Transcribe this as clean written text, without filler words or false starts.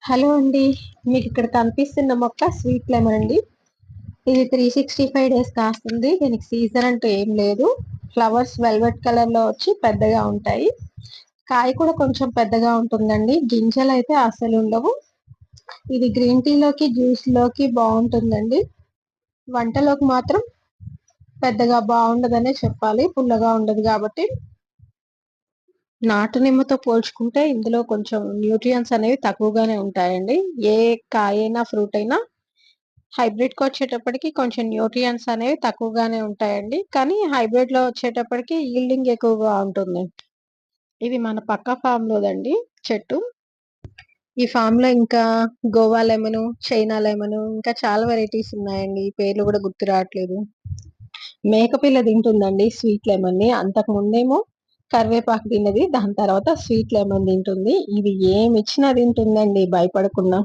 Hello అండి. మీకు ఇక్కడ కనిపిస్తున్న మొక్క స్వీట్ లెమన్ అండి. ఇది 365 డేస్ కాస్తుంది. దీనికి సీజన్ అంటూ ఏం లేదు. ఫ్లవర్స్ వెల్వెట్ కలర్ లో వచ్చి పెద్దగా ఉంటాయి. కాయ కూడా కొంచెం పెద్దగా ఉంటుందండి. గింజలు అయితే అసలు ఉండవు. ఇది గ్రీన్ టీ లోకి జ్యూస్ లోకి బాగుంటుందండి. వంటలోకి మాత్రం పెద్దగా బాగుండదనే చెప్పాలి, పుల్లగా ఉండదు కాబట్టి. నాటు నిమ్మతో పోల్చుకుంటే ఇందులో కొంచెం న్యూట్రియన్స్ అనేవి తక్కువగానే ఉంటాయండి. ఏ కాయైనా ఫ్రూట్ అయినా హైబ్రిడ్ కి వచ్చేటప్పటికి కొంచెం న్యూట్రియన్స్ అనేవి తక్కువగానే ఉంటాయండి. కానీ హైబ్రిడ్ లో వచ్చేటప్పటికి ఈల్డింగ్ ఎక్కువగా ఉంటుంది. ఇది మన పక్క ఫామ్ లోదండి చెట్టు. ఈ ఫామ్ లో ఇంకా గోవా లెమన్, చైనా లెమన్, ఇంకా చాలా వెరైటీస్ ఉన్నాయండి. ఈ పేర్లు కూడా గుర్తు రావట్లేదు. మేకపిల్ల తింటుందండి స్వీట్ లెమన్ ని. అంతకు ముందేమో కరివేపాకు తిన్నది, దాని తర్వాత స్వీట్ లెమన్ తింటుంది. ఇది ఏమి ఇచ్చినా తింటుందండి భయపడకుండా.